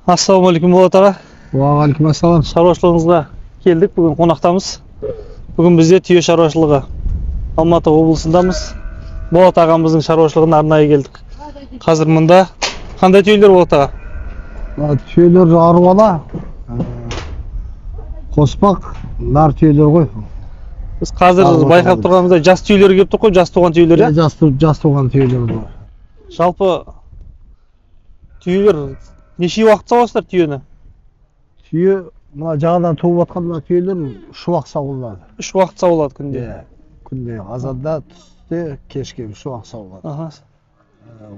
Ассалаумағалейкум Болат аға. Уағалейкум ассалам. Шаруашылығыңызға келдік. Бүгін қонақтамыз. Бүгін бізде түйе шаруашылығы Алматы облысындамыз. Болат ағамыздың шаруашылығына арнайы келдік. Қазір мұнда қандай түйелер Болат аға? Түйелер арбала, қоспақ, нар түйелер ғой. Біз қазір байқап тұрғанымызда жас түйелер келіп тұр ғой, жас туған түйелер. Жас туған түйелер бар. Жалпы түйелер неше уақыт сауасыздар түйені? Түйе мына жағадан туып жатқан мына түйелер 3 уақыт сауылады. 3 уақыт сауылады күнде. Күнде азанда, түсте, кешке 3 уақыт сауылады.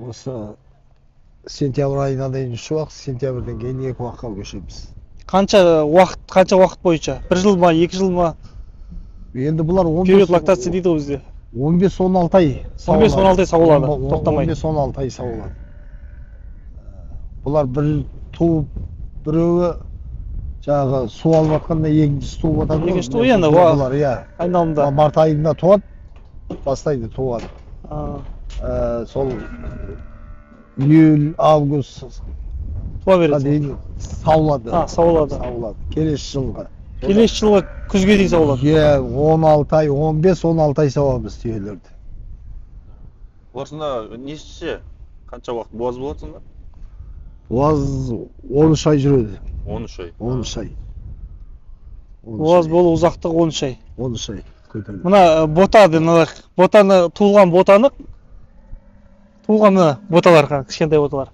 Осы сентябрь айына дейін 3 уақыт, сентябрьден кейін 2 уақытқа көшеміз. Қанша уақыт бойынша? 1 жыл ма, 2 жыл ма? Енді бұлар период лактация дейді ғой бізде. 15-16 ай. 15-16 ай сауылады, тоқтамай. 15-16 ай сауылады. Бұлар бір туып, біреуі жаңағы су алып жатқанда екіншісі туып жатады. Екіншісі туып енді бұлар, айналымда. Март айында туады, бастайды туады. Сол июль, август туа береді. Сауылады. Сауылады. Келесі жылға. Келесі жылға күзге дейін сауылады. 16 ай, 15-16 ай сауамыз түйелерді. Осында нешіше? Қанша уақыт буаз болады сонда? Буаз 13 ай жүреді. 13 ай. 13 ай. Буаз болу ұзақтығы 13 ай. 13 ай көтеріледі. Мына ботаны туылған ботаны туылған боталар, кішкентай боталар.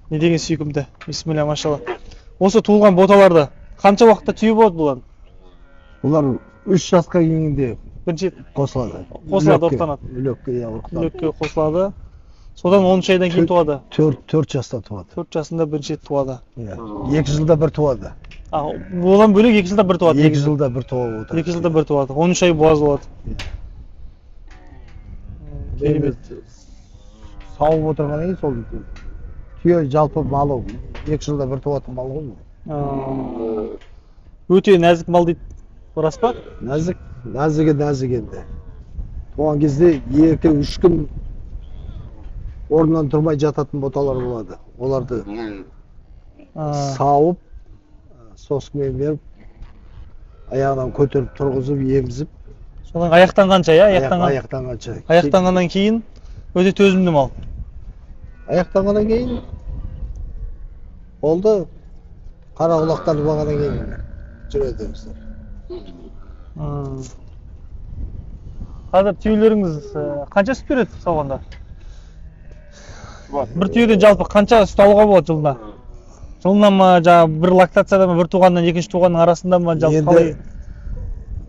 Не деген сүйкімді. Бисмилля, машалла. Осы туылған боталарды қанша уақытта түйе болады бұлар? Бұлар 3 жасқа келгенде бірінші қосылады. Қосылады, ұрықтанады. Үлекке қосылады. Содан 13 айдан кейін туады. 4 жаста туады. 4 жасында бірінші туады. 2 жылда бір туады. Одан бөлек 2 жылда бір туады. 2 жылда бір туады. 2 жылда бір туады. 13 ай буаз болады. Керемет. Сауып отырғаннан кейін сол түйе жалпы малы 2 жылда бір туатын мал ғой. Өте нәзік мал дейді. Рас па? Нәзігі енді. Туған кезде 2-3 күн орнынан тұрмай жататын боталар болады. Оларды сауып, соскымен беріп, аяғынан көтеріп тұрғызып, емізіп. Содан аяқтанғанша, аяқтанғанша. Аяқтанғаннан кейін өте төзімді мал. Аяқтанғаннан кейін болды, қара құлақтарды бағаннан кейін жүреді біздер. Қазір түйелеріңіз қанша сүт береді сауғанда? Бір түйеден жалпы қанша сүт алуға болады жылына? Жылына ма, бір лактацияда ма, бір туғаннан екінші туғанның арасында ма, жалпы қалай?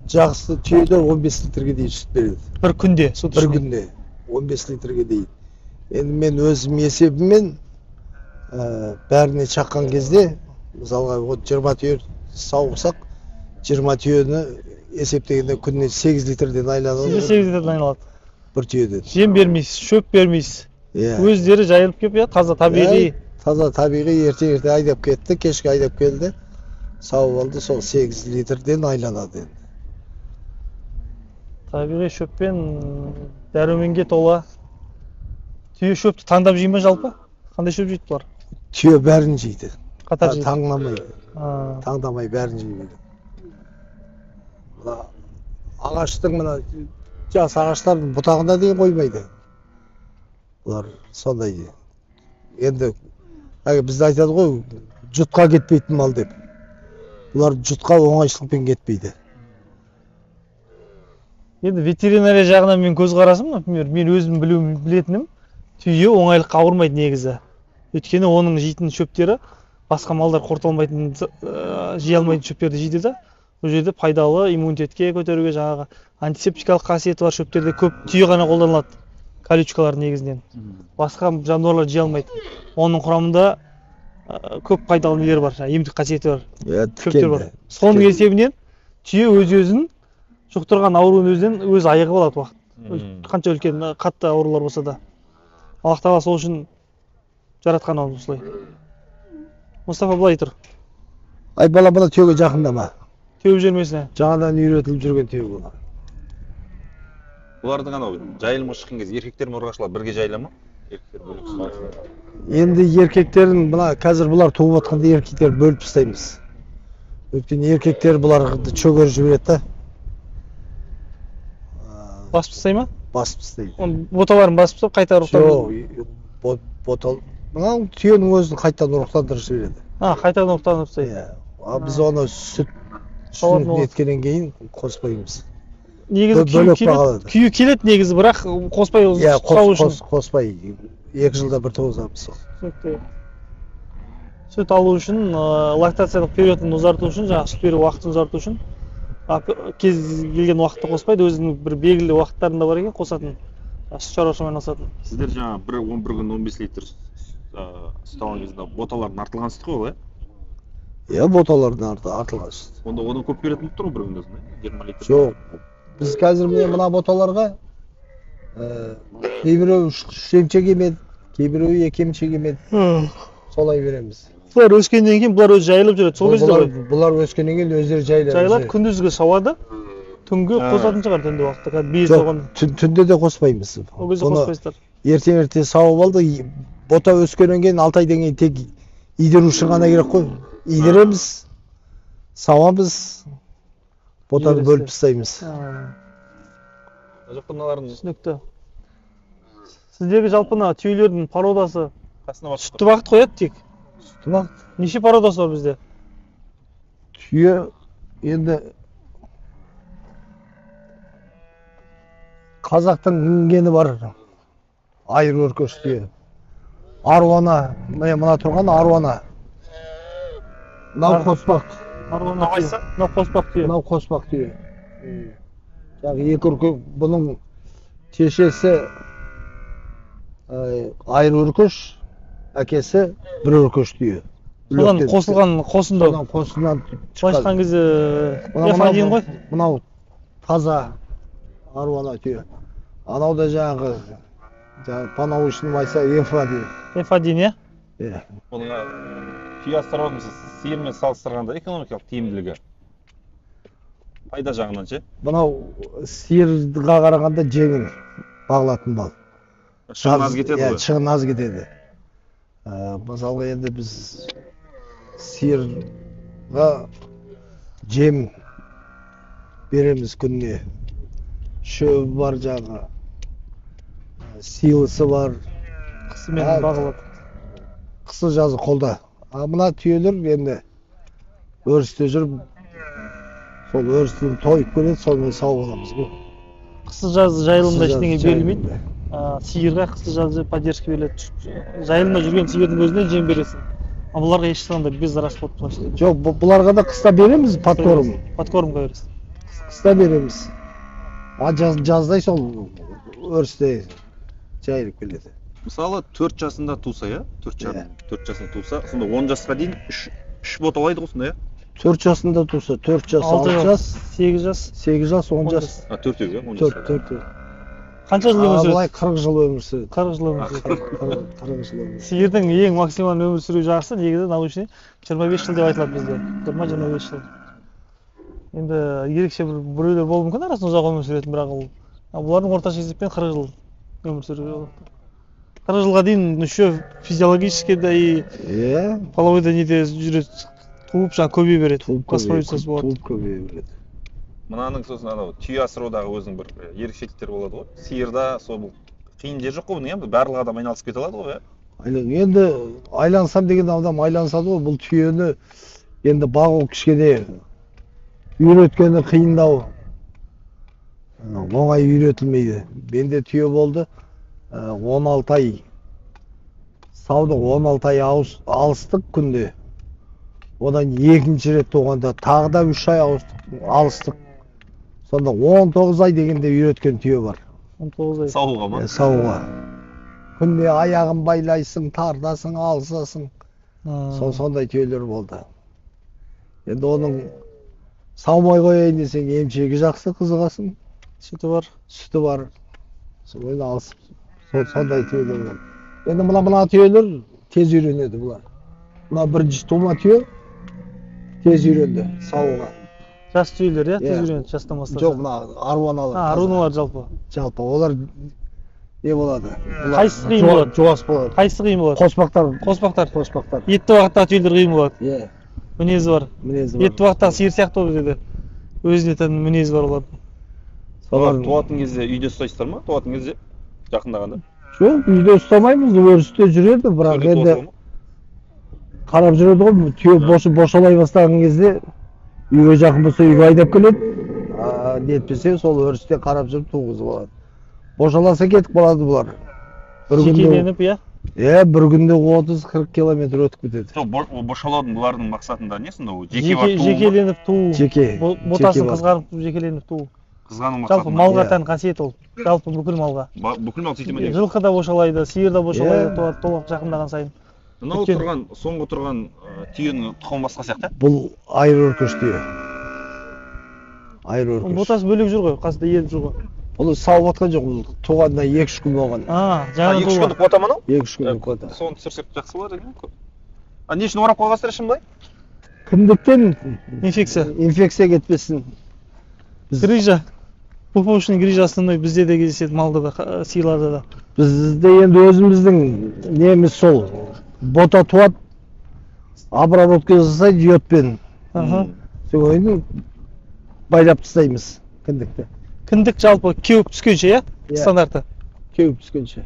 Жақсы түйелер 15 литрге дейін сүт береді. Бір күнде? Бір күнде 15 литрге дейін. Енді мен өзім есебіммен бәріне шаққан кезде, мысалға 20 түйе сауғысақ, 20 түйені есептегенде күніне 8 литрден айналады. 8 литрден айналады. Бір түйеден. Жем бермейсіз, шөп бермейсіз. Өздері жайылып кеп, таза табиғи. Таза табиғи ерте айдап кетті, кешке айдап келді. Сауып алды, сол 8 литрден айланады енді. Табиғи шөппен дәруменге тола. Түйе шөпті таңдап жей ма жалпы? Қандай шөп жейді бұлар? Түйе бәрін жейді. Қатар жейді. Таңдамайды. Таңдамай бәрін жейді. Ағаштың мына жас ағаштардың бұтағында дейін қоймайды. Бұлар сондай. Енді бізді айтады ғой, жұтқа кетпейтін мал деп. Бұлар жұтқа оңайшылықпен кетпейді. Енді ветеринария жағынан мен көзқарасым, например, мен өзім білетінім, түйе оңайлыққа ауырмайды негізі. Өйткені оның жейтін шөптері басқа малдар қорытылмайтын, жей алмайтын шөптерді жейді да. Бұл жерде пайдалы иммунитетке көтеруге, жаңағы антисептикалық қасиеті бар шөптерде көп түйе ғана қолданылады. Колючкалар негізінен. Басқа жануарлар жей алмайды. Оның құрамында көп пайдалы нелер бар, емдік қасиеті бар. Шөптер бар. Соның есебінен түйе өз-өзін жұқтырған ауруын өзінен өз айығып алады уақыт. Қанша үлкен қатты аурулар болса да. Аллах тағала сол үшін жаратқан ол осылай. Мұстафа былай тұр. Ай бала түйеге жақындама. Теуіп жүрмесіне. Жаңадан үйретіліп жүрген түйе болады. Бұлардың анау жайылымға шыққан кезде еркектер мен ұрғашылар бірге жайыла ма? Еркектер бөлек ұсталсын. Енді еркектерін мына қазір бұлар туып жатқанда еркектер бөліп тастаймыз. Өйткені еркектер бұларды шөгеріп жібереді да. Басып тастай ма? Басып тастайды. Оның боталарын басып тастап қайта ұрықтап. Жоқ, ботал. Мына түйенің өзін қайтадан ұрықтандырып жібереді. Қайтадан ұрықтандырып тастайды. Иә. Біз оны сүт еткеннен кейін қоспаймыз. Негізі күйі келеді негізі, бірақ қоспай ұстау үшін. Қоспай. 2 жылда бір тоғызамыз. Сүт алу үшін, лактациялық периодын ұзарту үшін, жаңағы сүт беру уақытын ұзарту үшін кез келген уақытта қоспайды, өзінің бір белгілі уақыттарында бар екен қосатын. Сүт шаруашылығымен айналысатын. Сіздер жаңа 11 күн 15 литр ұстаған кезде боталардың артылған сүті ғой, иә? Иә, боталардың артылған сүт. Онда одан көп беретін болып тұр ғой бір күнде, 20 литр. Жоқ. Біз қазір мына боталарға кейбіреу 3 емші кемеді, кейбіреу 2 емші кемеді. Солай береміз. Бұлар өскеннен кейін бұлар өзі жайылып жүреді, сол кезде ғой. Бұлар өскеннен кейін өздері жайылады, күндізгі сауады, түнгі қосатын шығар түнде уақытта. Жоқ, түнде де қоспаймыз. Ол кезде қоспайсыздар. Ерте сауып алды, бота өскеннен кейін 6 айдан кейін тек идіру үшін ғана керек қой. Идіреміз, сауамыз, ботаны бөліп тастаймыз. Түсінікті. Сіздегі жалпына түйелердің породасы сүтті бақыт қояды тек? Сүтті бақыт. Неше породасы бар бізде? Түйе енді қазақтың мінгені бар. Айыр өркеш түйе. Аруана, мына тұрған аруана. Мынау қоспақ. Аруана қайса? Мынау қоспақ түйе. Мынау қоспақ түйе. Жаңағы 2 үркек, бұның шешесі айыр өркеш, әкесі 1 өркеш түйе. Содан қосылған қосынды. Содан қосыннан шыққан кезде Ефадин ғой. Мынау таза аруана түйе. Анау да жаңағы панауышын майса Ефадин. Ефадин, иә? Иә. Оның түйе асырау сиырмен салыстырғанда экономикалық тиімділігі пайда жағынан ше? Мынау сиырға қарағанда жеңіл бағылатын мал. Шығын аз кетеді ғой? Шығын аз кетеді. Мысалға енді біз сиырға жем береміз күніне. Шөбі бар жаңағы, сиылысы бар. Қысымен бағылады. Қысы жазы қолда. Мына түйелер енді өрісте жүріп, сол өрістен тойып келеді, сонымен сауып аламыз. Қысы жазы жайылымда ештеңе берілмейді. Сиырға қысы жазы поддержка беріледі. Жайылымда жүрген сиырдың өзіне жем бересің. Бұларға ешқандай без расход болады. Жоқ, бұларға да қыста береміз, подкорм. Подкормға бересіз. Қыста береміз. Жаздай сол өрісте жайылып келеді. Мысалы 4 жасында туса, иә? 4 жасында туса, сонда 10 жасқа дейін 3 боталайды ғой сонда, иә? 4 жасында туса, 4 жас, 6 жас, 8 жас, 8 жас, 10 жас. 4 иә, 10 жасқа. 4. Қанша жыл өмір сүреді? Былай 40 жыл өмір сүреді. 40 жыл өмір сүреді. 40 жыл өмір. Сиырдың ең максимал өмір сүру жағы негізі научный 25 жыл деп айтылады бізде. 20-25 жыл. Енді ерекше біреулер болуы мүмкін арасында ұзақ өмір сүретін, бірақ бұлардың орташа есеппен 40 жыл өмір сүруге болады. 40 жылға дейін еще физиологически да и половой да неде жүреді, туып жаңа көбейе береді. Воспалуйциясы болады. Туып көбейе береді. Мынаның сосын анау түйе асыраудағы өзінің бір ерекшеліктері болады ғой. Сиырда сол қиын жер жоқ қой бұның, иә? Барлық адам айналысып кете алады ғой, иә? Енді айлансам деген адам айлансады ғой. Бұл түйені енді бағу кішкене үйреткені қиындау. Оңай үйретілмейді. Менде түйе болды. 16 ай саудық, 16 ай алыстық күнде. Одан екінші рет туғанда тағы да 3 ай алыстық. Сонда 19 ай дегенде үйреткен түйе бар. 19 ай. Сауға ма? Сауға. Күнде аяғын байлайсың, тартасың, алысасың. Сондай түйелер болды. Енді оның саумай қояйын десең, емшегі жақсы, қызығасың. Сүті бар. Сүті бар. Сонымен алысып. Сондай түйелер бар. Енді мына түйелер тез үйренеді бұлар. Мына бірінші тума түйе тез үйренді сауға. Жас түйелер, иә, тез үйренеді жастан бастап. Жоқ, мына аруаналар. Аруаналар жалпы. Жалпы олар не болады? Қайсысы қиын болады? Жуас болады. Қайсысы қиын болады? Қоспақтар. Қоспақтар. Етті уақыттағы түйелер қиын болады. Иә. Мінезі бар. Етті уақыттағы сиыр сияқты болып деді. Өзіне тән мінезі бар олардың. Олар туатын кезде үйде ұстайсыздар ма? Туатын кезде жақындағанда? Жоқ, үйде ұстамаймыз, өрісте жүреді, бірақ енді қарап жүреді ғой, түйе бошалай бастаған кезде үйге жақын болса үйге айдап келеді. Нетпесе сол өрісте қарап жүріп туғызып алады. Бошаласа кетіп қалады бұлар. Жекеленіп, иә? Бір күнде 30-40 километр өтіп кетеді. Жоқ, бошалаудың бұлардың мақсатында не сонда ол? Жеке бар туу? Жекеленіп туу. Жеке. Ботасын қызғанып жекеленіп туу. Қызғану мақсатында. Жалпы малға тән қасиет ол. Жалпы бүкіл малға. Бүкіл мал сөйте ме? Жылқы да бошалайды, сиыр да бошалайды, туады, толық жақындаған сайын. Мынау соңғы тұрған түйенің тұқымы басқа сияқты? Бұл айыр өркеш түйе. Айыр өркеш. Ботасы бөлек жүр ғой, қасында еліп жүр ғой. Бұл сауып атқан жоқ, бұл туғанына 2-3 күн болған. Жаңа 2-3 күндік бота ма мынау? 2-3 күндік бота. Соны түсірсек жақсы болады екен. Не үшін орап қойғансыздар үшін былай? Кімдіктен инфекция кетпесін. Грижа. Пупушный грижа основной бізде де кездеседі, малда да, сиырларда да. Бізде енді өзіміздің неміз сол. Бота туады, обработка жасайды йодпен. Соны байлап тастаймыз кіндікті. Кіндік жалпы кеуіп түскенше, иә? Стандарты. Кеуіп түскенше.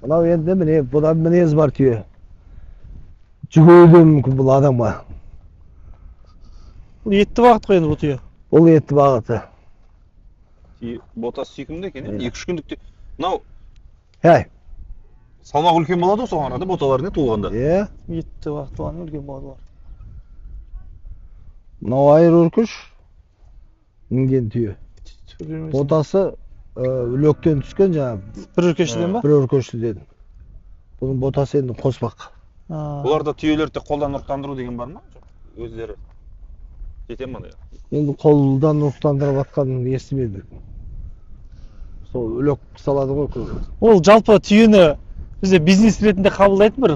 Мынау енді міне, бұдан мінез бар түйе. Жүгіруі мүмкін бұл адамға. Бұл етті бағыт қой енді бұл түйе. Бұл етті бағыты. Ботасы сүйкімді екен, 2-3 күндікте. Мынау салмақ үлкен болады ғой соған арада боталар не туылғанда? Иә. Етті бағыт туған үлкен болады олар. Мынау айыр өркеш мінген түйе. Ботасы үлектен түскен жаңа. Бір өркешіден ба? Бір өркешіден. Бұның ботасы енді қоспақ. Бұларда түйелерді қолдан ұрықтандыру деген бар ма? Өздері жете ма? Енді қолдан ұрықтандырып атқанын естімедік. Сол үлек салады ғой көбі. Ол жалпы түйені бізде бизнес ретінде қабылдайтын бір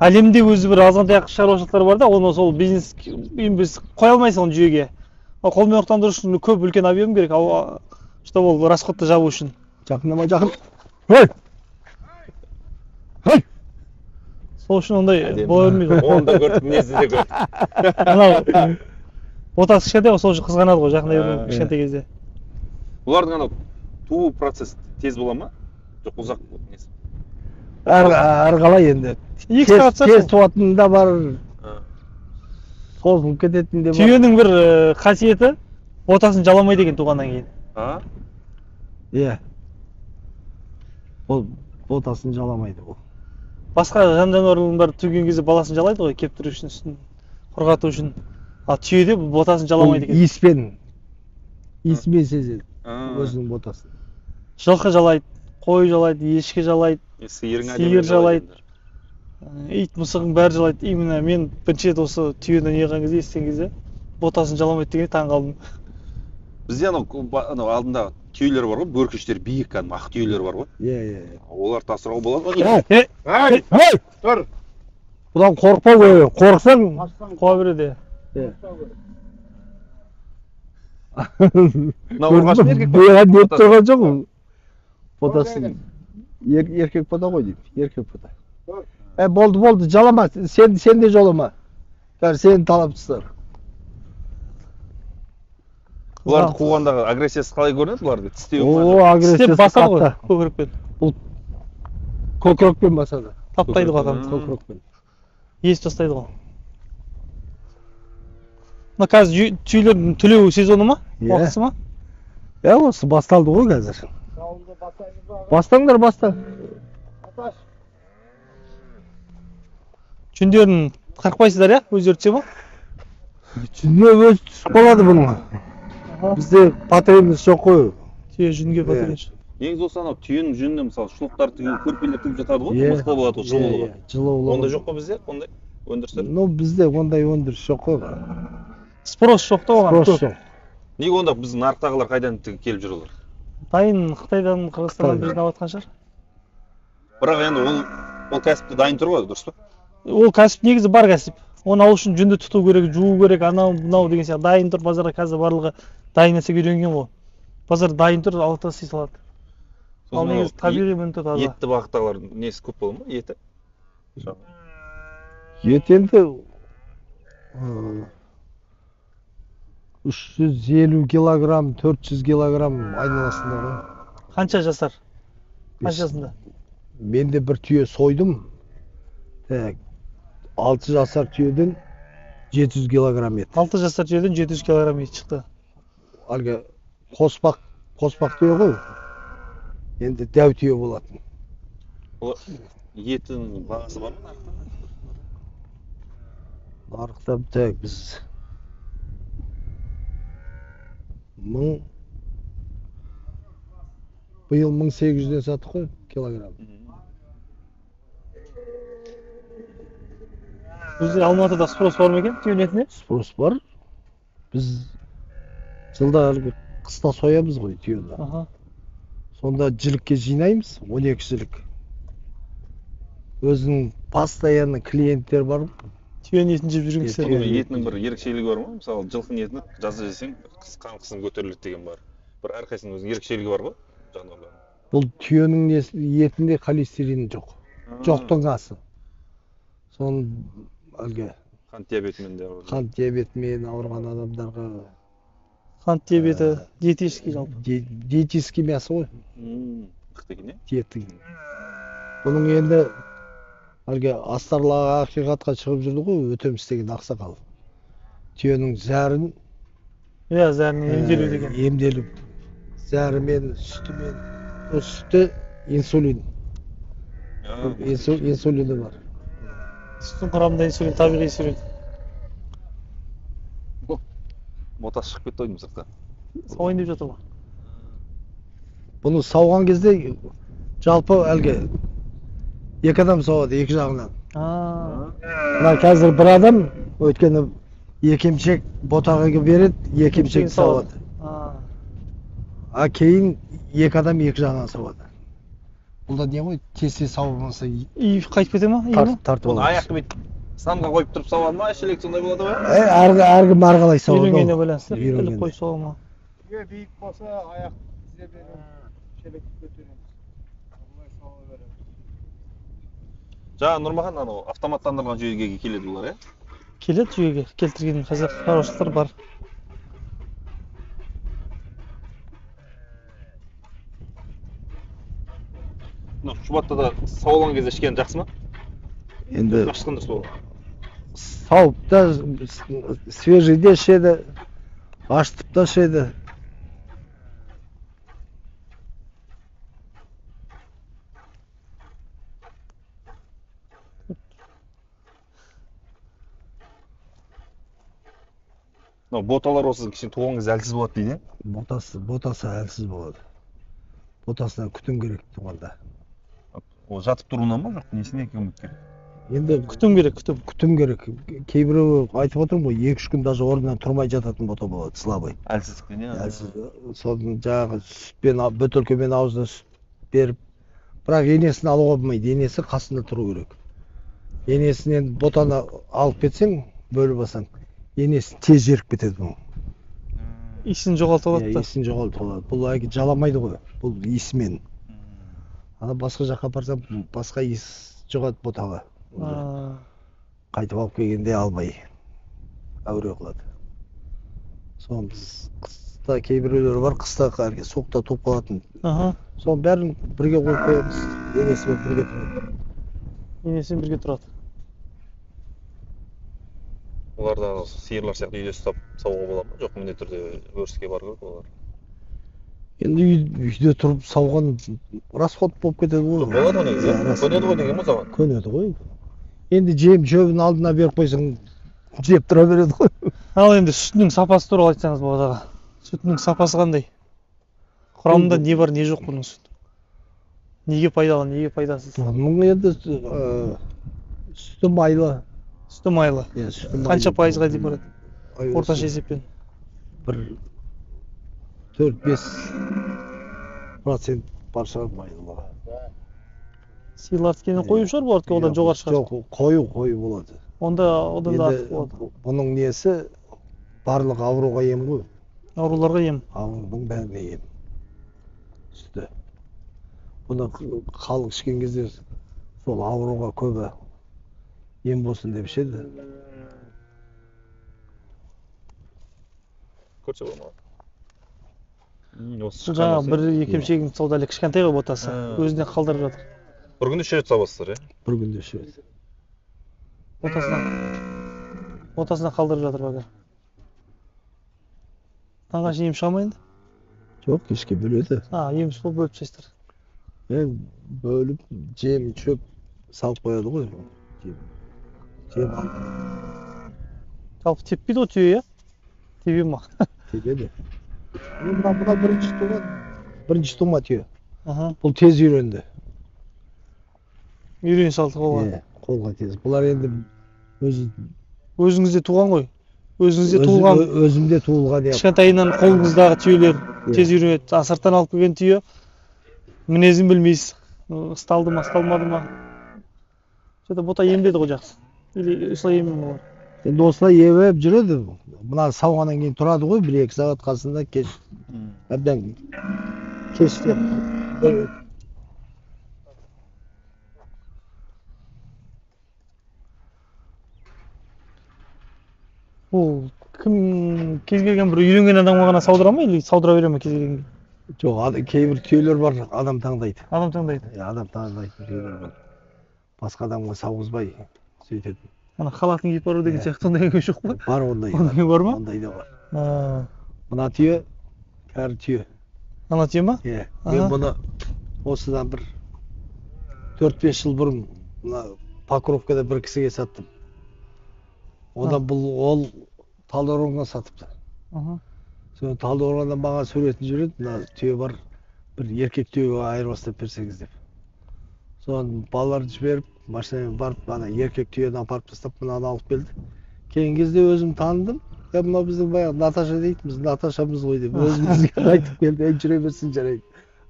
әлемде өзі бір азғантай шаруашылықтар бар да, оны сол бизнес біз қоя алмайсың оны жүйеге. Қолмен ұрықтандыру үшін көп үлкен объем керек, чтобы ол расходты жабу үшін. Жақындама, жақын. Сол үшін ондай бола бермейді. Оны да көрдік, мінезді де көрдік. Анау ботасы кішкентай, сол үшін қызғанады ғой жақындай бермейді кішкентай кезде. Бұлардың анау туу процесс тез бола ма? Жоқ, ұзақ несі? Әрқалай енді. Тез туатын да бар, созылып кететін де бар. Түйенің бір қасиеті ботасын жаламайды екен туғаннан кейін. Иә. Ол ботасын жаламайды ол. Басқа жан-жануарлардың бәрі туген кезде баласын жалайды ғой, кептіру үшін, үстін құрғату үшін. Ал түйеде ботасын жаламайды екен. Иіспен сезеді өзінің ботасын. Жылқы жалайды, қой жалайды, ешкі жалайды, сиыр жалайды. Ит мысығың бәрі жалайды. Именно мен бірінші рет осы түйені неғған кезде, естіген кезде ботасын жаламайды дегенде таң қалдым. Бізде анау алдында түйелер бар ғой, бөркештер биік кәдімгі ақ түйелер бар ғой. Иә. Оларды асырауға болады ғой. Тұр. Бұдан қорықпау керек. Қорықсаң қуа береді. Мынау ұрғасын еркек па? Бұйға деп тұрған жоқ. Ботасын еркек бота ғой деймін. Еркек бота. Болды, жалама. Сен де жолама. Сені талап тұстар. Бұларды қуғандағы агрессиясы қалай көрінеді бұларды? Агрессиясы басады ғой көкірекпен. Бұл көкірекпен басады. Таптайды ғой адам. Көкірекпен. Ес тастайды ғой. Мына қазір түйелердің түлеу сезоны ма? Уақытысы ма? Осы басталды ғой қазір. Бастаңдар, баста. Жүндерін қырқпайсыздар, иә? Өздері түсе ма? Жүнге өзі түсіп қалады бұның. Бізде патентіміз жоқ қой. Түйе жүнге патент. Негізі осы анау түйенің жүніне мысалы шұлықтар тігіп, көрпелер тігіп жатады ғой, мықты болады ғой, жылулығы. Жылулығы. Онда жоқ қой бізде, ондай өндірістер? Бізде ондай өндіріс жоқ қой. Спрос жоқ та оған. Спрос жоқ. Неге онда біздің нарықтағылар қайдан келіп жүр олар? Дайын Қытайдан, Қырғызстаннан жинап жатқан шығар. Бірақ енді ол кәсіпті дайын тұр ғой, дұрыс па? Ол кәсіп негізі бар кәсіп. Оны алу үшін жүнді тұту керек, жуу керек, анау мынау деген сияқты дайын тұр. Базарға қазір барлығы дайын нәрсеге үйренген ғой. Базар дайын тұр, алып тастай салады. Ал негізі табиғи мінті таза. Етті бағыттағылар несі көп болады ма? Еті? ет енді 350 килограмм, 400 килограмм айналасында ғой. Қанша жасар? Қаншасында? Мен де бір түйе сойдым. 6 жасар түйеден 700 килограмм ет. 6 жасар түйеден 700 килограмм ет шықты. Әлгі қоспақ түйе ғой. Енді дәу түйе болатын. Еттің бағасы бар ма? Нарықта біз биыл 1800-ден саттық қой килограмм. Бізде Алматыда спрос бар ма екен түйе етіне? Спрос бар. Біз жылда қыста соямыз ғой түйені. Сонда жілікке жинаймыз, 12 жілік. Өзінің постоянный клиенттер бар. Түйенің етін жеп жүрген кісілер. Етінің бір ерекшелігі бар ма? Мысалы, жылқының етін жазда жесең, қысым көтеріледі деген бар. Бір әрқайсының өзінің ерекшелігі бар ба? Жануарлардың. Бұл түйенің етінде холестерин жоқ. Жоқтың асы. Соның әлгі қант диабетімен ауырған адамдарға. Қант диабеті, диетический жалпы. Диетический мясо ғой. Мықты екен, диеттік. Бұның енді әлгі астарлаға ақиқатқа шығып жүрді ғой, өтеміс деген ақсақал. Түйенің зәрін зәрін емделу деген. Емделу. Зәрімен, сүтімен. О сүті инсулин. Инсулині бар. Сүттің құрамында инсулин, табиғи инсулин. Мотасы шығып кетті ойдым сыртқа. Сауайын деп жатыр ма? Бұны сауған кезде жалпы әлгі екі адам сауады, екі жағынан. Мына қазір бір адам өткені екемшек ботағыға береді, екемшек сауады. Кейін екі адам екі жағынан сауады. Бұлда не ғой, тесе сауылмаса қайтып кете ма? Тартып алады. Аяқты бет санға қойып тұрып сауады ма? Шелек сондай болады ба? Әргі марғалай сауады. Үйренгеніне байланысты. Іліп қойып сауа ма? Биік болса аяқ тізе беріп, шелекті көтереміз. Бұлай сауа береміз. Жаңа Нұрмахан автоматтандырылған жүйеге келеді бұлар, е? Келеді жүйеге. Келтірген қазір шаруашылықтар бар. Шұбатта да сауылған кезде ішкен жақсы ма? Енді ашқанда сол. Сауып та свежийде ішеді, ашытып та ішеді. Боталар осы кішкене туған кезде әлсіз болады дейді. Ботасы әлсіз болады. Ботасынан күтім керек туғанда. Ол жатып тұруынан ма жоқ, несіне көмек керек? Енді күтім керек, күтім керек. Кейбіреуі айтып отырмын ғой, 2-3 күн даже орнынан тұрмай жататын бота болады, слабый. Әлсіздіктен, иә. Әлсіз. Соны жаңағы сүтпен, бөтелкемен аузына сүт беріп, бірақ енесін алуға болмайды, енесі қасында тұру керек. Енесінен ботаны алып кетсең, бөліп алсаң, енесі тез жеріп кетеді бұның. Исін жоғалтып алады. Исін жоғалтып алады. Бұл жаламайды ғой, бұл исімен. Басқа жаққа барсам, басқа ис жоғат ботаға. Қайтып алып келгенде алмай әуре қылады. Соны біз қыста кейбіреулері бар, қыста соқта топ қалатын. Соны бәрін бірге қойып қоямыз. Енесімен бірге тұрады. Енесімен бірге тұрады. Оларда сиырлар сияқты үйде ұстап сауға бола ма? Жоқ, міндетті түрде өріске бару керек олар. Енді үйде тұрып сауған расход болып кетеді ғой. Болады ғой негізі. Көнеді ғой деген сауған. Көнеді ғой. Енді жем шөбін алдына беріп қойсаң жеп тұра береді ғой. Ал енді сүтінің сапасы туралы айтсаңыз болады. Сүтінің сапасы қандай? Құрамында не бар, не жоқ бұның сүт? Неге пайдалы, неге пайдасыз? Мұның енді сүті майлы. Сүті майлы. Қанша пайызға дейін барады? Орташа есеппен. Бір 4-5% бар шығар майлылығы. Сиырларды кенен қойып шығар, болады одан жоғары шығар? Жоқ, қою болады. Онда одан да артық болады. Бұның несі барлық ауруға ем ғой. Ауруларға ем? Аурудың бәріне ем. Сүті. Бұны халық ішкен кезде сол ауруға көбі ем болсын деп ішеді. Көрсе болмады. Осы Бұл жаңағы бір екемшегін сауда әлі кішкентай ғой ботасы. Өзіне қалдырып жатыр. бір күнде 3 рет сабасыздар, иә? Бір күнде ішеді. Ботасына қалдырып жатыр бәкір. Таңға шейін ем шыға ма енді? Жоқ, кешке бөледі. Ем сол бөліп тастайсыздар. Бөліп жем шөп салып қояды ғой. Жем алып. Жалпы теппейді ғой түйе, иә? Тебе ма? Тебеді. Бұна бірінші тума түйе. Бұл тез үйренді. Үйрене салды қолға. Қолға тез. Бұлар енді өзіңізде туған ғой. Өзіңізде туылған. Өзімде туылған. Кішкентайынан қолыңыздағы түйелер тез үйренеді. Сырттан алып келген түйе мінезін білмейсіз. Ұсталды ма, ұсталмады ма? Сөйтіп бота емдеді ғой жақсы. Или осылай емін олар. Енді осылай еміп жүреді. Мына сауғаннан кейін тұрады ғой, 1-2 сағат қасында кеш. Әбден кеште. Ол кім кез келген бір үйренген адамға ғана саудыра ма, или саудыра бере ме кез келген? Жоқ, кейбір түйелер бар, адам таңдайды. Адам таңдайды. Адам таңдайды түйелер бар. Басқа адамға сауғызбай сөйтеді. Ана халатын киіп бару деген сияқты ондай жоқ па? Бар ондай. Ондай бар ма? Ондай да бар. Мына түйе, кәрі түйе. Ана түйе ма? Мен бұны осыдан бір 4-5 жыл бұрын Покровкада бір кісіге саттым. Одан ол Талдықорғанға сатыпты. Sonra Талдықорғандан маған суретін жүреді, мына түйе бар, бір еркек түйеге айырбастап берсеңіз деп. Соны балаларды жіберіп, машинамен барып, ана еркек түйені апарып тастап, мынаны алып келді. Кейін кезде өзім таныдым. Мынау біздің баяғы Наташа дейтінбіз, Наташамыз ғой деп. Өзімізге қайтып келді, жүре берсін жарайды.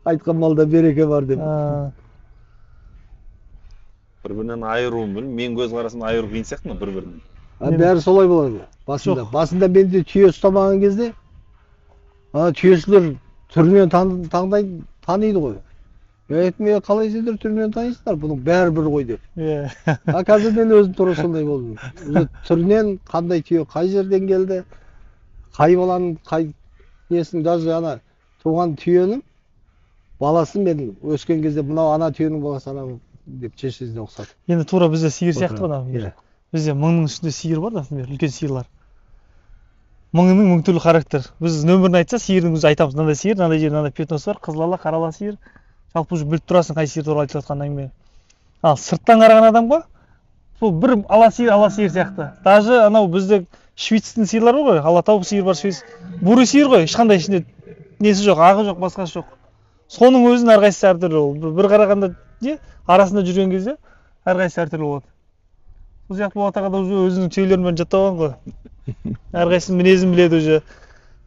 Айтқан малда береке бар деп. Бір-бірінен айыруын білмеймін. Мен көз қарасын айыру қиын сияқты ма бір-бірінен? Бәрі солай болады. Басында менде түйе ұстамаған кезде, түйешілер түрінен таниды ғой. Мен қалай сендер түрінен танисыңдар, бұның бәрі бір ғой деп. Қазір мен өзім тура сондай болдым. Түрінен қандай түйе, қай жерден келді, қай баланың, қай несін, даже ана туған түйенің баласын мен өскен кезде мынау ана түйенің баласы ана деп шешесіне ұқсатып. Енді тура бізде сиыр сияқты ғой. Бізде мыңның үстінде сиыр бар да, үлкен сиырлар. Мыңның мың түрлі характер. Біз нөмірін айтса, сиырдың өзі айтамыз, мынандай сиыр, мынандай жер, мынандай петносы бар, қызылала, қарала сиыр. Жалпы уже біліп тұрасың қай сиыр туралы айтып жатқан әңгіме. Ал сырттан қараған адамға сол бір ала сиыр сияқты. Даже анау бізде швецтің сиырлары ғой, алатау сиыр бар, швец. Бурый сиыр ғой, ешқандай ішінде несі жоқ, ағы жоқ, басқасы жоқ. Соның өзін әрқайсысы әртүрлі ол. Bir қарағанда арасында жүрген кезде әрқайсысы әртүрлі болады. Сол сияқты бұл атаға да өзінің түйелерімен жаттаған ғой. Әрқайсының мінезін біледі уже.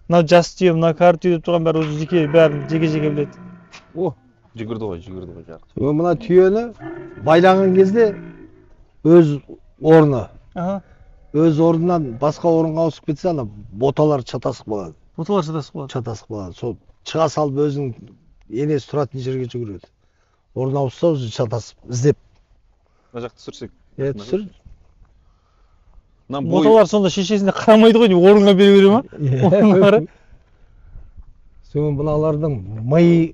Мынау жас түйе, мынау кәрі түйе деп тұрған бәрі өзі бәрін жеке біледі. Жүгірді ғой жарық. Мына түйені байлаған кезде өз орны. Өз орнынан басқа орынға ауысып кетсе, ана боталар чатасық болады. Боталар чатасық болады. Сол шыға салып өзінің енесі тұратын жерге жүгіреді. Орын ауысса өзі чатасып, іздеп. Мына жақты түсірсек. Түсір. Боталар сонда шешесіне қарамайды ғой, орынға бере ма? Орынғары. Соң бұналардың миы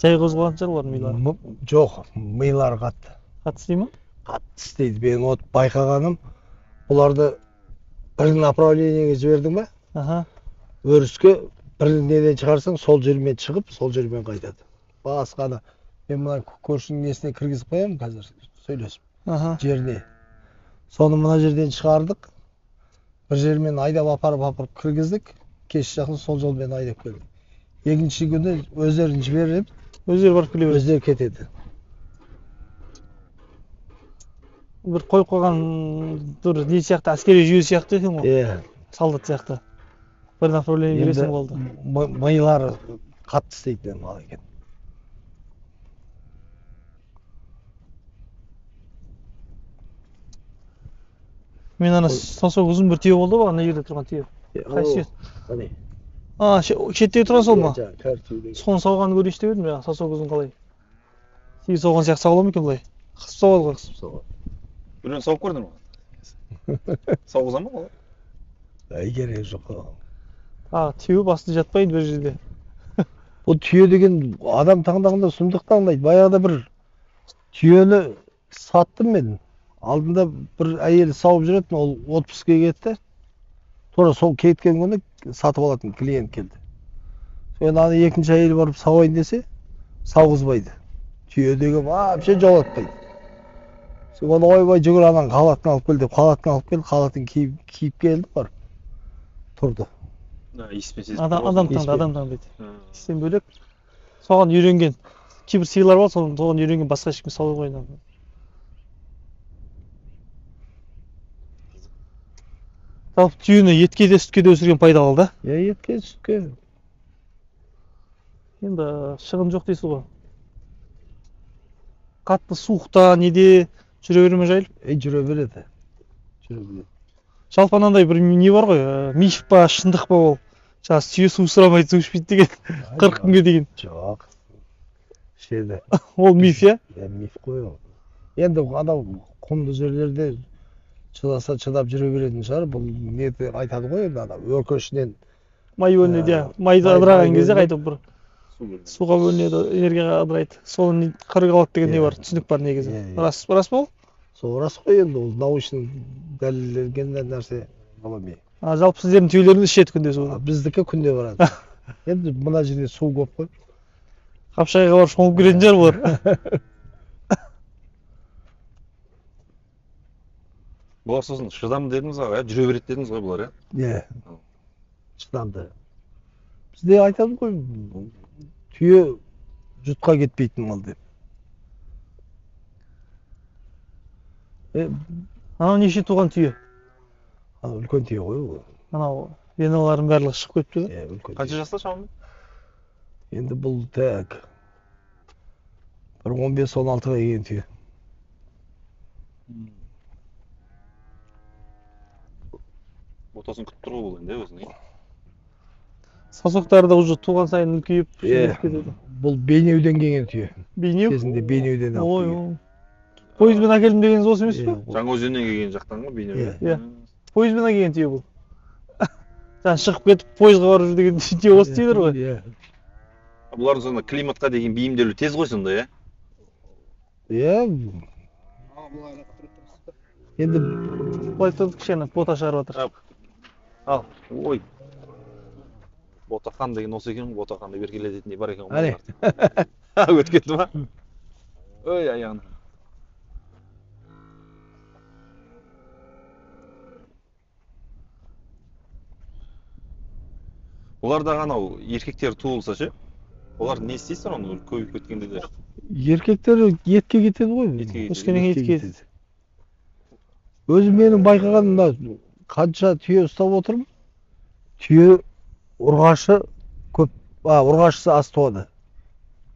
жай қозғалған шығар олар милары. Жоқ, милары қатты. Қатты істей ма? Қатты істейді. Мен от байқағаным, оларды бір направлениеге жібердің ба? Өріске бір неден шығарсаң, сол жермен шығып, сол жермен қайтады. Басқаны мен мына көршінің несіне кіргізіп қоямын қазір, сөйлесіп. Жеріне. Соны мына жерден шығардық. Бір жермен айдап апарып кіргіздік. Кеш жақын сол жолмен айдап келдік. Екінші күні өздерін жіберіп, өздері барып келе береді. Өздері кетеді. Бір қойып қойған не сияқты, әскери жүйе сияқты екен ғой. Солдат сияқты. Бір направление бересің болды. Милары қатты істейтін мал екен. Мен ана сонша ұзын бір түйе болды ғой, ана жерде тұрған түйе. Қайсы? шеттегі тұра сол ма? Кәрі түйедегі. Соны сауғанды көрейінші деп едім, саусақ көзін қалай. Тегі сауған сияқты сауыла ма екен бұлай? Қысып сауады ғой. Қысып сауады. Біреуін сауып көрдің ма? Сауғыза ма олай? Әй керегі жоқ. Түйе басты жатпайды бір жерде. Бұл түйе деген адам таңдағанда сұмдық таңдайды. Баяғыда бір түйені саттым мен. Алдында бір әйел сауып жүретін, ол отпускіге кетті. Тура сол кеткен күні сатып алатын клиент келді. Sonra аны екінші әйел барып сауайын десе, сауғызбайды. Түйе деген вообще жолатпайды. Sonra ойбай жүгір анан халатын алып кел деп, халатын алып кел, халатын киіп келді барып. Тұрды. Адам таңдайды. Сен бөлек. Соған үйренген. Кейбір сыйлар бар, соған үйренген басқа ешкім сауы қойынан. Жалпы түйені етке де сүтке де өсірген пайдалы да? Етке, сүтке. Енді шығын жоқ дейсіз ғой. Қатты суықта, неде жүре бере ме жайлы? Жүре береді. Жүре береді. Жалпы анандай бір не бар ғой, миф па, шындық па ол. Жаңағы түйе су сұрамайды, су ішпейді деген, 40 күнге деген. Жоқ. Шеді. Ол миф, я? Миф қой ол. Енді анау құмды жерлерде шыдаса шыдап жүре беретін шығар. Бұл не айтады ғой енді анау өркешінен май бөлінеді, майды ыдыраған кезде қайтып бір суға бөлінеді, энергияға ыдырайды. Соны қырық алады деген не бар, түсінік бар негізі. Рас па ол? Сол рас қой енді, ол научный дәлелденген нәрсе ғылыми. Жалпы сіздердің түйелеріңіз ішеді күнде суды? Біздікі күнде барады. Енді мына жерде су көп қой. Қапшағайға барып шомылып келетін шығар бұлар. Бұлар сосын шыдамды дедіңіз ғой, жүре береді дедіңіз ғой бұлар, шыдамды. Бізде айтады ғой, түйе жұтқа кетпейтін мал деп. Анау неше туған түйе? Анау үлкен түйе ғой ол. Анау веналарын барлығы шығып кетіпті да? Қанша жаста шамамен? Енді бұл тәк бір 15-16-ға келген түйе. Ботасын күтіп тұр ғой бұл енді өзіне. Саусақтары да уже туған сайын үлкейіп кетеді. Бұл Бейнеуден келген түйе. Бейнеу? Кезінде Бейнеуден алып келген. Пойызбен әкелдім дегеніңіз осы емес пе? Жаңаөзеннен келген жақтан ғой Бейнеуден. Пойызбен әкелген түйе бұл. Жаңа шығып кетіп пойызға барып жүр деген түйе осы түйелер ғой. Бұлардың сонда климатқа деген бейімделу тез ғой сонда, Енді былай тұрды кішкене бота шығарып жатыр. Ал, ой. Ботақан деген осы екен, ботақанды беркелететіндей бар екен ғой. Өткенді ма? Ой, аяғын. Оларда анау еркектер туылса ше? Олар не істейсің оны көбейіп кеткенде де? Еркектер етке кетеді ғой. Өскеннен етке кетеді. Өзім менің байқағанымда қанша түйе ұстап отырмын, түйе ұрғашы көп, ұрғашысы аз туады.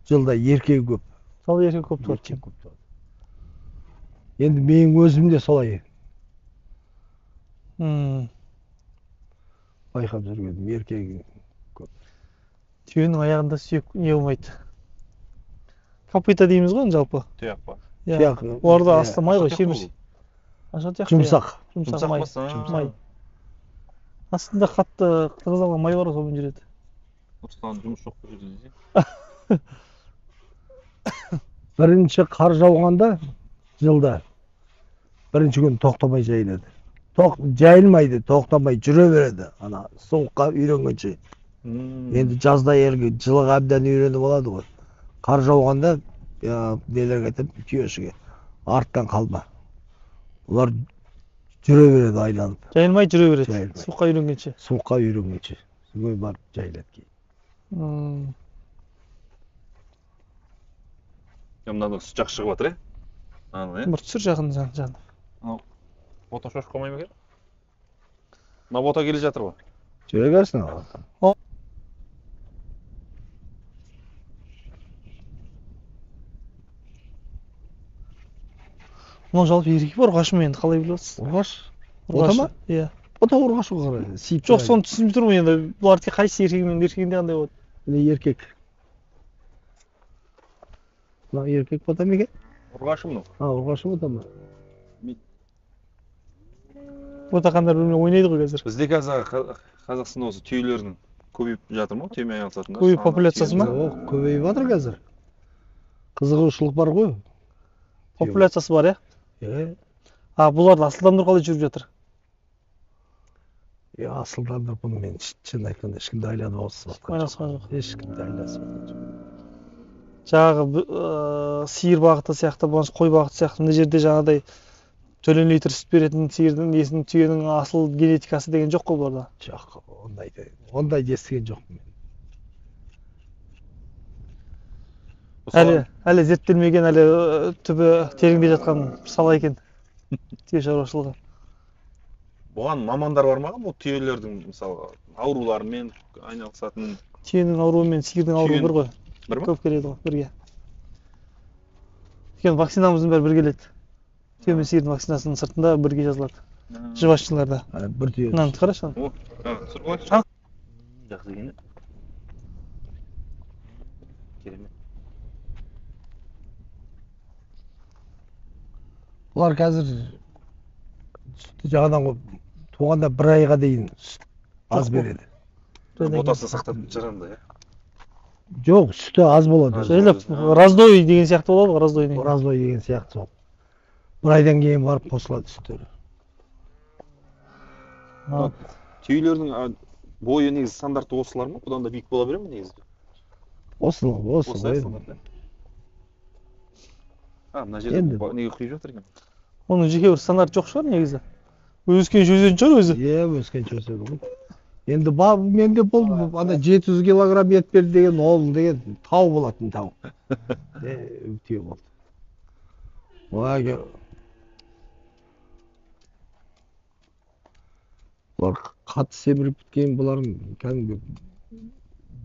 Жылда еркегі көп. Сол еркек көп туады. Енді менің өзім де солай. Байқап жүргенім еркегі көп. Түйенің аяғында сүйек не болмайды. Копыта дейміз ғой жалпы. Тұяқ па? Тұяқ. Оларда асты май ғой, шемір. Жұмсақ. Жұмсақ май. Астында қатты қырғызалған май бар, сонымен жүреді. Осыдан жұмыс жоқ бұл жерде. Бірінші қар жауғанда жылда бірінші күн тоқтамай жайылады. Жайылмайды, тоқтамай жүре береді. Ана суыққа үйренгенше. Енді жазда жылыға әбден үйреніп алады ғой. Қар жауғанда нелерге айтып түйешіге арттан қалма. Олар жүре береді айланып. Жайылмай жүре береді. Суыққа үйренгенше. Суыққа үйренгенше. Суға барып жайылады кейін. Мынадан сүт жақсы шығып жатыр, бір түсір жақын жаны. Бота шошып қалмай ма екен? Мына бота келе жатыр ғой. Жүре берсін. Мынау жалпы еркек бар, ұрғашы ма енді қалай білесіз? Ұрғаш? Бота ма? Иә. O da ұрғашы қара, сиіп Жоқ, соны түсінбей тұрмын енді. Бұлардікі қайсысы еркегімен еркегінде қандай болады? Міне еркек. Мына еркек бота ма екен? Ұрғашы мынау. Ұрғашы бота ма? Ботақандар бірімен ойнайды ғой қазір. Бізде қазір Қазақстанда осы түйелердің көбейіп жатыр ма? Түйемен айналысатындар. Көбейіп популяциясы ма? Көбейіп жатыр қазір. Қызығушылық бар ғой. Популяциясы бар, Е, Бұларды асылдандыру қалай жүріп жатыр? асылдандырып бұны мен шын айтқанда ешкімді айланып ауысып жатқан Айналысқан жоқ. Ешкімді айланып жатқан жоқ. Жаңағы сиыр бағыты сияқты, болмаса қой бағыты сияқты мына жерде жаңағыдай төлем литр сүт беретін сиырдың несінің түйенің асыл генетикасы деген жоқ қой бұларда. Жоқ, ондайды естіген жоқпын мен. Әлі зерттелмеген, әлі түбі тереңде жатқан сала екен түйе шаруашылығы. Бұған мамандар бар ма? Бұл түйелердің мысалы ауруларымен айналысатын. Түйенің ауруы мен сиырдың ауруы бір ғой. Бір ма? Көп келеді ғой, бірге. Өйткені вакцинамыздың бәрі бір келеді. Түйе мен сиырдың вакцинасының сыртында бірге жазылады. Животныйларда. Бір түйе. Мынаны қарашы. Жақсы екен. Керемет. Бұлар қазір сүтті жаңадан туғанда бір айға дейін сүт аз береді. Ботасын сақтап жарамды, Жоқ, сүті аз болады. Раздой деген сияқты болады ғой, раздой деген. Раздой деген сияқты сол. Бір айдан кейін барып қосылады сүттері. Түйелердің бойы негізі стандарты осылар ма? Бұдан да биік бола бере ме негізі? Осы ғой. Мына жерде неге құйып жатыр екен? Оның жеке бір стандарт жоқ шығар негізі. Өскенше өсетін шығар өзі. Өскенше өседі ғой. Енді менде бұл 700 килограмм ет берді деген, ол деген тау болатын тау. Түйе болды. Бұлар қатты семіріп біткен, бұлардың кәдімгі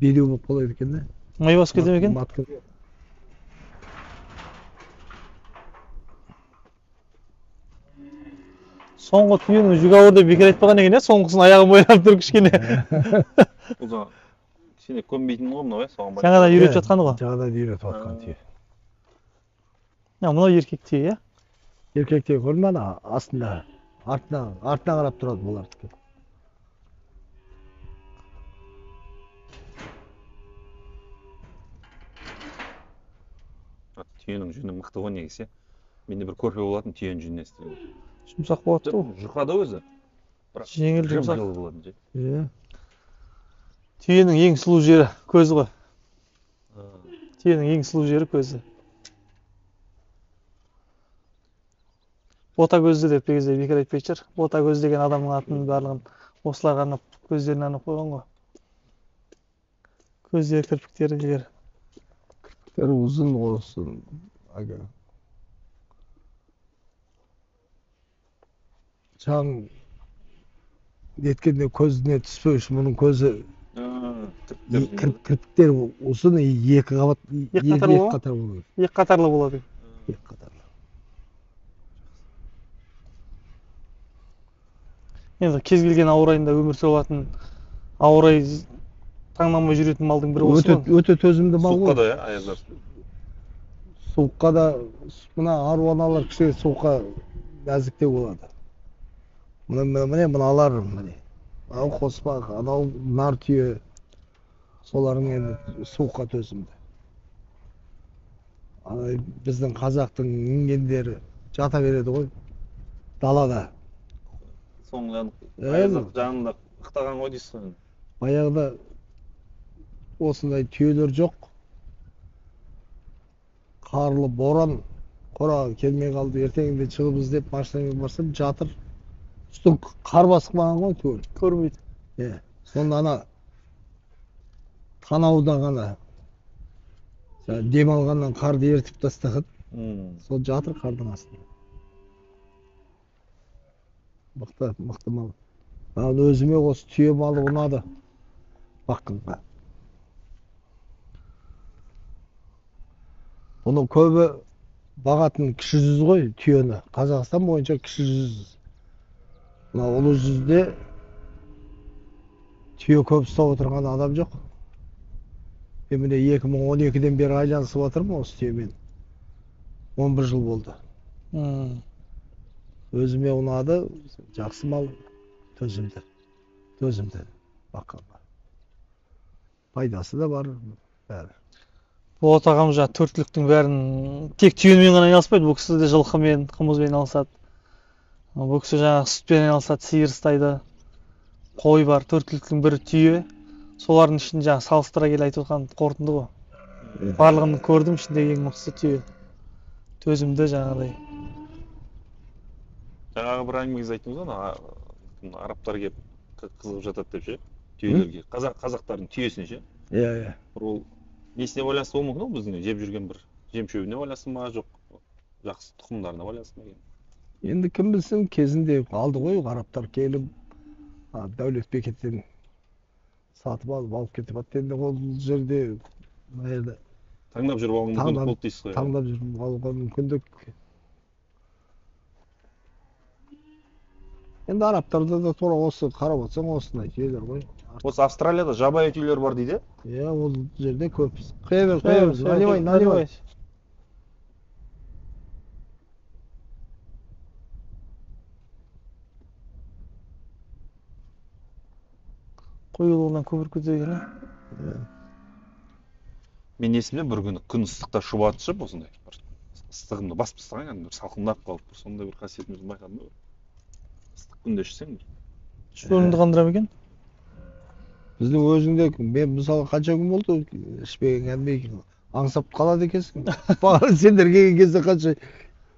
бедеу болып қалады екен де. Май басып кете ме екен? Соңғы түйенің жүк ауыр деп бекер айтпаған екен, соңғысын аяғын бойлап тұр кішкене. Бұл да кішкене көнбейтін ғой мынау, соған байланысты. Жаңадан үйретіп жатқаны ғой. Жаңадан үйретіп жатқан түйе. Мынау еркек түйе, Еркек түйе көрдің бе, астында, артына қарап тұрады бұлардікі. Түйенің жүні мықты ғой негізі. Менде бір көрпе болатын түйенің жүніне істеген. жұмсақ болады ғой. Жұқа да өзі. Жеңіл жұмсақ. Иә. Түйенің ең сұлу жері көзі ғой. Түйенің ең сұлу жері көзі. Бота көзді деп бекер айтпайтын шығар. Бота көз деген адамның атын барлығын осыларға арнап, көздерін арнап қойған ғой. Көздері, кірпіктері жігер. Кірпіктері ұзын olsun. Çağın netkende көзіне түспеу үшін мұның көзі кірпіктері ұзын, екі қатар болады. Екі қатарлы болады. Екі қатарлы. Енді кез келген ауа райында өмір сүре алатын, ауа райы таңдамай жүретін малдың бірі осы ғой. Өте төзімді мал ғой. Суыққа да, аяздар. Суыққа да, мына аруаналар кішкене суыққа нәзіктеу болады. Мыналар, анау қоспақ, анау нар түйе, солардың енді суыққа төзімді. Біздің қазақтың мінгендері жата береді ғой, далада. Соңғы жанында ықтаған ғой дейсің. Баяғыда осындай түйелер жоқ. Қарлы боран, қораға келмей қалды, ертеңінде шығып іздеп машинамен барсам жатыр. Үстін қар басып қалған ғой түгел. Көрмейді. Сонда ана танауда ғана дем алғаннан қарды ертіп тастаған. Сол жатыр қардың астында. Мықты мал. Маған өзіме осы түйе малы ұнады баққанға. Бұның көбі бағатын кіші жүз ғой түйені. Қазақстан бойынша кіші жүз. мына ұлы жүзде түйе көп ұстап отырған адам жоқ. Мен міне 2012-ден бері айланысып отырмын осы түйемен. 11 жыл болды. Өзіме ұнады, жақсы мал, төзімді баққанға. Пайдасы да бар, бәрі. Болат ағамыз жаңағы төрттіліктің бәрін тек түйемен ғана айналыспайды. Бұл кісі де жылқымен, қымызбен айналысады. Бұл кісі жаңағы сүтпен айналысады, сиыр ұстайды. Қой бар, төрттіліктің бірі түйе. Солардың ішінде жаңағы салыстыра келе айтып отқан қорытынды ғой. Барлығын көрдім, ішіндегі ең мықтысы түйе. Төзімді жаңағыдай. Жаңағы бір әңгімеңіз айттыңыз ғой, арабтар келіп қызығып жатады деп ше, түйелерге. Қазақтардың түйесіне ше. Иә. Ол несіне байланысты болуы мүмкін, біздің жеп жүрген бір жем-шөбіне байланысты ма, жоқ жақсы тұқымдарына байланысты ма? Енді кім білсін, кезінде алды ғой арабтар келіп, Дәулет бекеттен сатып алып кетіп атты. Енді ол жерде таңдап жүріп алған мүмкіндік болды дейсіз ғой. Таңдап жүріп алған мүмкіндік. Енді арабтарда да тура осы қарап отырсаң осындай түйелер ғой. Осы Австралияда жабайы түйелер бар дейді. Иә, ол жерде көп. Қоя бер, наливай. Қойылуынан көмір көтерген, а? Мен есімде бір күні күн ыстықта шұбатып шығып, осындай ыстығымды басып тастаған, бір салқындап қалып, сондай бір қасиетімізді байқадым. Ыстық күнде ішсең, шөліңді қандырам екен? Біздің өзіңде, мен мысалы қанша күн болды, ішпеген кәдімгі аңсап қалады екенсің. Сендер келген кезде қанша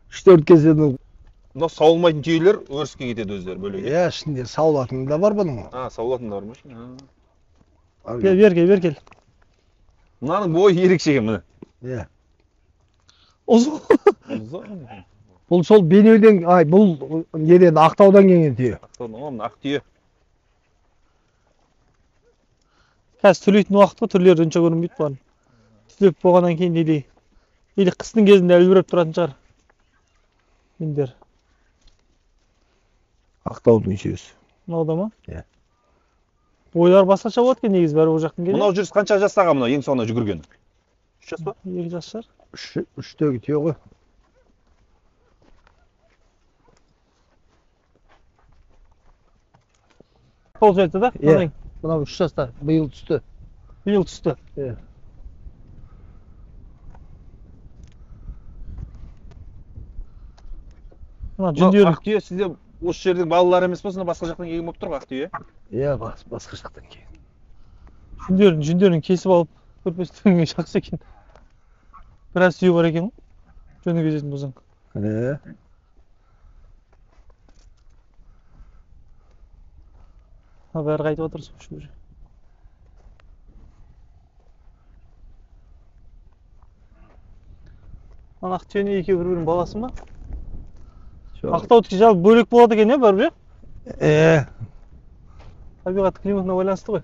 3-4 кесені. Мынау сауылмайтын түйелер өріске кетеді өздері бөлек. Иә, ішінде сауылатын да бар бұның. Сауылатын да бар ма? Бер кел. Мынаның бойы ерекше екен міне. Иә. Ұзын. Бұл сол Бейнеуден, бұл неден Ақтаудан келген түйе. Ақтаудан, ақ түйе. Қазір түлейтін уақытқа түрлері үнше көрінбейді барын. Түлеп болғаннан кейін или қыстың кезінде үлбіреп тұратын шығар. Мендер. Ақтаудың түйесі. Мынау да ма? Иә. Бойлар басқаша болады екен негізі бәрі ол жақтың келеді. Мынау жүріс қанша жастағы мынау ең соңында жүгірген? 3 жас па? 2 жас шығар. 3-тегі түйе ғой. Получается да? Иә. Мынау 3 жаста, биыл түсті. Биыл түсті. Иә. Ақ түйе сізде осы жердің балалары емес болсын, басқа жақтан келген болып тұр ғой ақ түйе? Иә, басқа жақтан Жүндерін келген. кесіп алып көрпестен жақсы екен. Біраз түйе бар екен ғой. Жөні кезетін болсаң. Иә. Бәрі қайтып отырсың үшін уже. Ақ түйені екеуі бір-бірінің баласы ма? Ақтаудікі жалпы бөлек болады екен, иә, бәрі? Табиғат климатына байланысты ғой.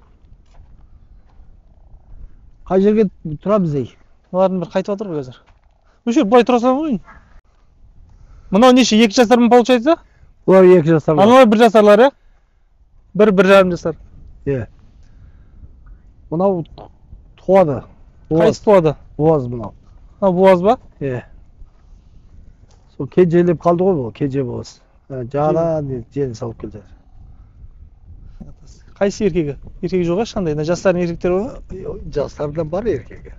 Қай жерге тұрамыз ей? Олардың бір қайтып отыр ғой қазір. Өшер, былай тұра салам ғой. Мынау неше, 2 жасар ма получается? Бұлар 2 жасар. Аналар 1 жасарлар, иә? 1-1,5 жасар. Иә. Мынау туады. Қайсы туады? Буаз мынау. Буаз ба? Иә. Сол кенжелеп қалды ғой бұл, кенже буаз. Жаңа жені салып келді. Қайсы еркегі? Еркегі жоқ ешқандай, жастардың еркектері бар ма? Жастардан бар еркегі.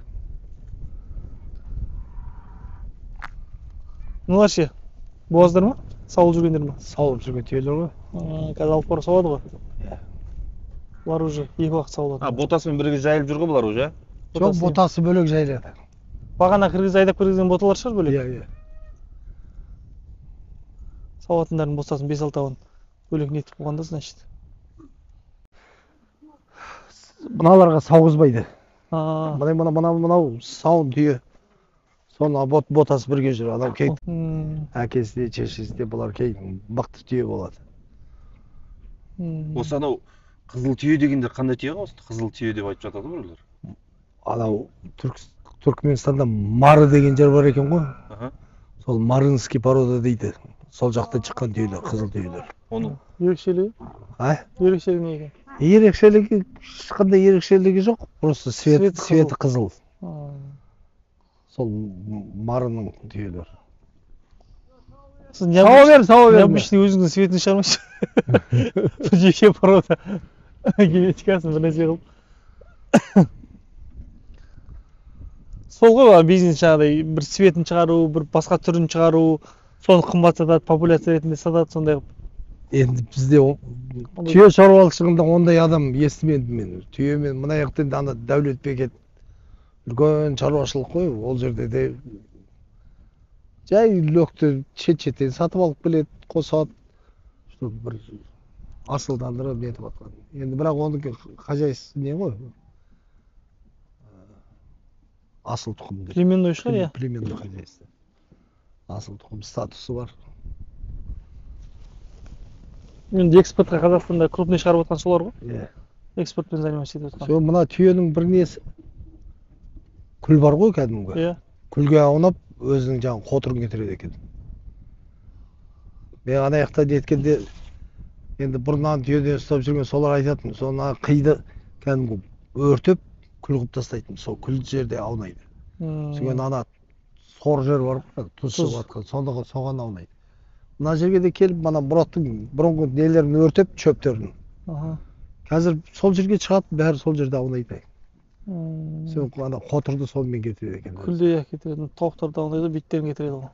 Мыналар ше? Буаздар ма? Сауылып жүргендер ма? Сауылып жүрген түйелер ғой. Қазір алып бара сауады ғой. Иә. Бұлар уже 2 уақыт сауылады. Ботасымен бірге жайылып жүр ғой бұлар уже? Жоқ, ботасы бөлек жайлады. Бағана айдап кіргізген боталар шығар бөлек? Иә. Сауатындардың ботасын 5-6 тауын бөлек нетіп болғанда, значит. Мыналарға сауғызбайды. Мынау сауын түйе. Соны ботасы бірге жүр. Анау кей әкесі де, шешесі де бұлар кей бақты түйе болады. Осы анау қызыл түйе дегендер қандай түйе ғой? Қызыл түйе деп айтып жатады біреулер. Анау Түркменстанда Мары деген жер бар екен ғой. Сол Марынский порода дейді. Сол жақтан шыққан түйелер, қызыл түйелер. Оны ерекшелігі А? ерекшелігі не екен? Ерекшелігі ешқандай ерекшелігі жоқ. Просто Светі светі қызыл. А, Сол марының түйелер. сіз Сауа бер. необычный өзіңіздің светін шығармайсыз. Жеке порода генетикасын бір нәрсе қылып. Сол ғой бизнес жаңағыдай бір светін шығару, бір басқа түрін шығару, соны қымбат сатады, популяция ретінде сатады, сондай қылып. Енді бізде түйе шаруашылығында ондай адам естімедім мен. Түйемен мына жақтан ана Дәулетбек үлкен шаруашылық қой, ол жерде де жай lökті шет-шеттен сатып алып келеді, қосады. Бір асылдандырып нетіп атқан. Енді бірақ оныкі хозяйство не ғой? Асыл тұқым. Племенной шығар, иә. Племенный хозяйство. Асыл тұқым статусы бар. Енді экспортқа Қазақстанда крупный шығарып отқан солар ғой? Иә. Экспортпен заниматься етіп отқан. Сол мына түйенің бір несі күл бар ғой кәдімгі. Иә. Күлге аунап өзінің жаңағы қотырын кетіреді екен. Мен ана жақта неткенде енді бұрыннан түйеден ұстап жүрген солар айтатын, соны қиды кәдімгі өртеп күл қылып тастайтын. Сол күл жерде аунайды. Соған ана сор жер бар ғой, тұз шығып жатқан, соған аунайды. Мына жерге де келіп, мана Мұраттың бұрынғы нелерін өртеп, чөптерін. Қазір сол жерге шығады, бәрі сол жерде аунайды. Сол ана қотырды сонымен кетіреді екен. Күлде кетіреді, тауықтарды аунайды, биттерін кетіреді ғой.